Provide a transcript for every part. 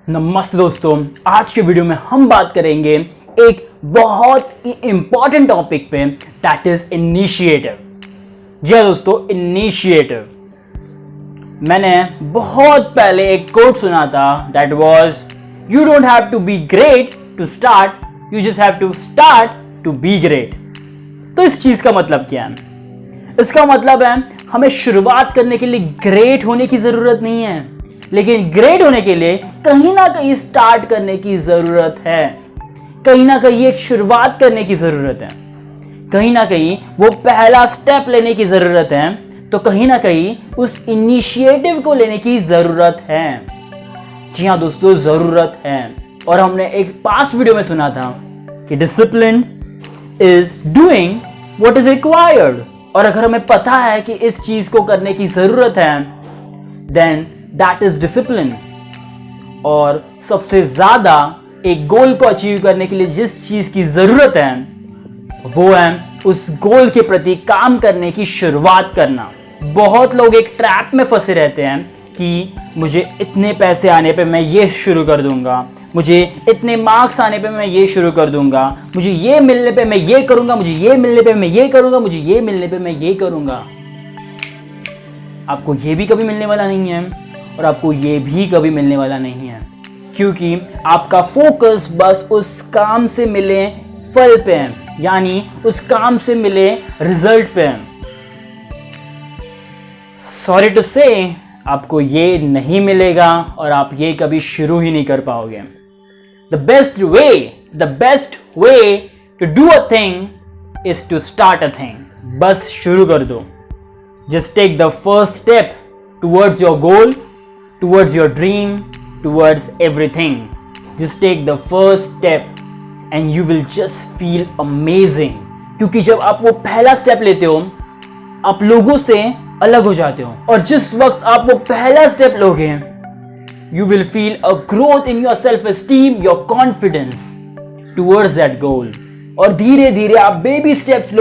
नमस्ते दोस्तों, आज के वीडियो में हम बात करेंगे एक बहुत ही इंपॉर्टेंट टॉपिक पे, दैट इज इनिशिएटिव। जी हाँ दोस्तों, इनिशिएटिव। मैंने बहुत पहले एक कोट सुना था, that was you don't have to be great to start, you just have to start to be great. तो इस चीज का मतलब क्या है? इसका मतलब है हमें शुरुआत करने के लिए ग्रेट होने की जरूरत नहीं है, लेकिन ग्रेट होने के लिए कहीं ना कहीं स्टार्ट करने की जरूरत है। कहीं ना कहीं एक शुरुआत करने की जरूरत है, कहीं ना कहीं वो पहला स्टेप लेने की जरूरत है। तो कहीं ना कहीं उस इनिशिएटिव को लेने की जरूरत है। जी हाँ दोस्तों, जरूरत है। और हमने एक पास्ट वीडियो में सुना था कि discipline is doing what is required. और अगर हमें पता है कि इस चीज को करने की जरूरत है, देन दैट इज डिसिप्लिन। और सबसे ज्यादा एक गोल को अचीव करने के लिए जिस चीज की जरूरत है, वो है उस गोल के प्रति काम करने की शुरुआत करना। बहुत लोग एक ट्रैप में फंसे रहते हैं कि मुझे इतने पैसे आने पे मैं ये शुरू कर दूंगा, मुझे इतने मार्क्स आने पे मैं ये शुरू कर दूंगा, मुझे ये मिलने पे मैं ये करूंगा, मुझे ये मिलने पे मैं ये करूंगा, मुझे ये मिलने पे मैं ये करूंगा। आपको ये भी कभी मिलने वाला नहीं है और आपको ये भी कभी मिलने वाला नहीं है, क्योंकि आपका फोकस बस उस काम से मिले फल पे है, यानी उस काम से मिले रिजल्ट पे है। सॉरी टू से, आपको ये नहीं मिलेगा और आप ये कभी शुरू ही नहीं कर पाओगे। The best way to do a thing is to start a thing. बस शुरू कर दो। Just take the first step towards your goal, towards your dream, towards everything. Just take the first step and you will just feel amazing. क्योंकि जब आप वो पहला step लेते हो, आप लोगों से अलग हो जाते हो। और जिस वक्त आप वो पहला स्टेप लोगे, you will feel a growth in your self-esteem, your confidence towards that goal. और धीरे धीरे आप बेबी स्टेप्स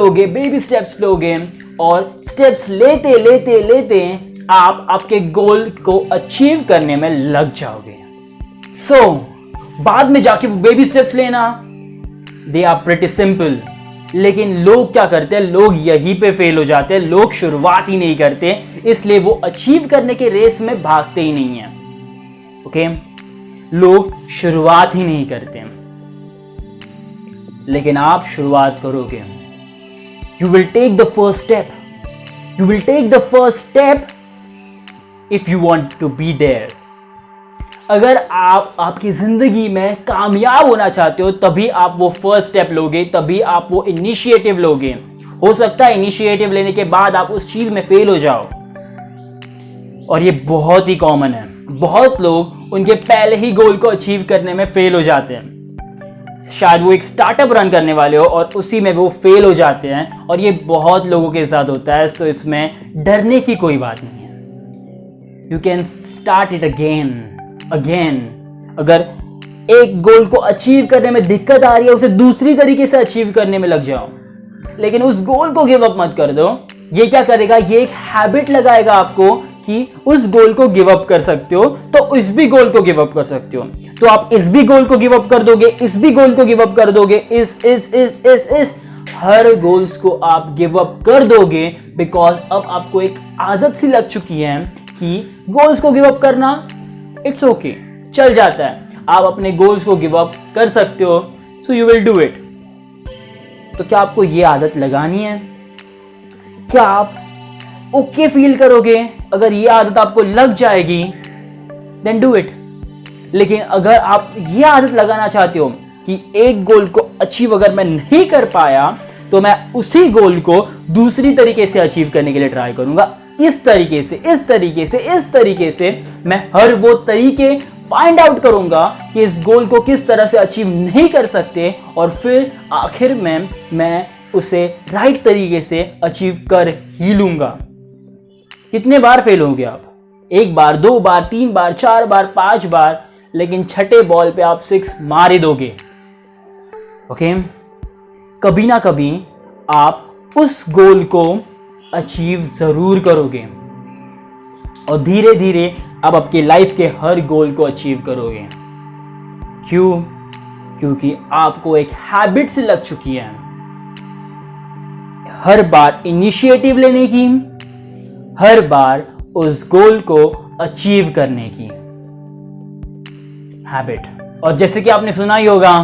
लोगे और स्टेप्स लेते लेते लेते आप आपके गोल को अचीव करने में लग जाओगे। बाद में जाके वो बेबी स्टेप्स लेना, दे आर प्रिटी सिंपल। लेकिन लोग क्या करते हैं? लोग यहीं पे फेल हो जाते हैं। लोग शुरुआत ही नहीं करते, इसलिए वो अचीव करने के रेस में भागते ही नहीं है। ओके, लोग शुरुआत ही नहीं करते, लेकिन आप शुरुआत करोगे। You will take the first step, you will take the first step if you want to be there. अगर आप आपकी जिंदगी में कामयाब होना चाहते हो, तभी आप वो फर्स्ट स्टेप लोगे, तभी आप वो इनिशिएटिव लोगे। हो सकता है इनिशिएटिव लेने के बाद आप उस चीज में फेल हो जाओ, और ये बहुत ही कॉमन है। बहुत लोग उनके पहले ही गोल को अचीव करने में फेल हो जाते हैं। शायद वो एक स्टार्टअप रन करने वाले हो और उसी में वो फेल हो जाते हैं, और ये बहुत लोगों के साथ होता है। सो इसमें डरने की कोई बात नहीं है। You can start it again. अगर एक गोल को अचीव करने में दिक्कत आ रही है, उसे दूसरी तरीके से अचीव करने में लग जाओ, लेकिन उस गोल को गिव अप मत कर दो। ये क्या करेगा? ये एक हैबिट लगाएगा आपको कि उस गोल को गिव अप कर सकते हो, तो इस भी गोल को गिव अप कर सकते हो। तो आप इस भी गोल को गिव अप कर दोगे, इस भी गोल को गिव अप कर दोगे, इस हर गोल्स को आप गिव अप कर दोगे, बिकॉज अब आपको एक आदत सी लग चुकी है कि गोल्स को गिव अप करना इट्स ओके, चल जाता है। आप अपने गोल्स को गिव अप कर सकते हो, so you will do it. तो क्या आपको ये आदत लगानी है? क्या आप ओके फील करोगे? अगर ये आदत आपको लग जाएगी, देन डू इट। लेकिन अगर आप ये आदत लगाना चाहते हो कि एक गोल को अचीव अगर मैं नहीं कर पाया, तो मैं उसी गोल को दूसरी तरीके से अचीव करने के लिए ट्राई करूंगा। इस तरीके से मैं हर वो तरीके फाइंड आउट करूंगा कि इस गोल को किस तरह से अचीव नहीं कर सकते, और फिर आखिर में मैं उसे राइट तरीके से अचीव कर ही लूंगा। कितने बार फेल होंगे आप? 1 बार, 2 बार, 3 बार, 4 बार, 5 बार, लेकिन छठे बॉल पे आप 6 मार ही दोगे। ओके, कभी ना कभी आप उस गोल को अचीव जरूर करोगे, और धीरे धीरे आप आपके लाइफ के हर गोल को अचीव करोगे। क्यों? क्योंकि आपको एक हैबिट से लग चुकी है हर बार इनिशिएटिव लेने की, हर बार उस गोल को अचीव करने की हैबिट। और जैसे कि आपने सुना ही होगा,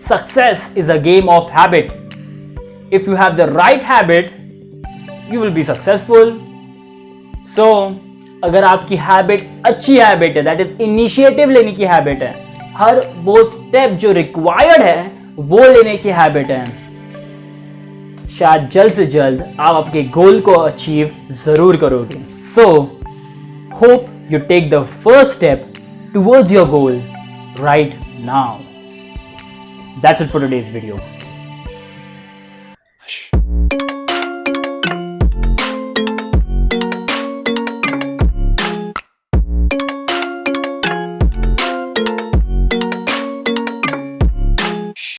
success is a game of habit. If you have the right habit you will be successful. So अगर आपकी हैबिट अच्छी हैबिट है, दैट इज इनिशिएटिव लेने की हैबिट है, हर वो स्टेप जो रिक्वायर्ड है वो लेने की हैबिट है, शायद जल्द से जल्द आप आपके गोल को अचीव जरूर करोगे। So hope you take the first step towards your goal right now. That's it for today's video.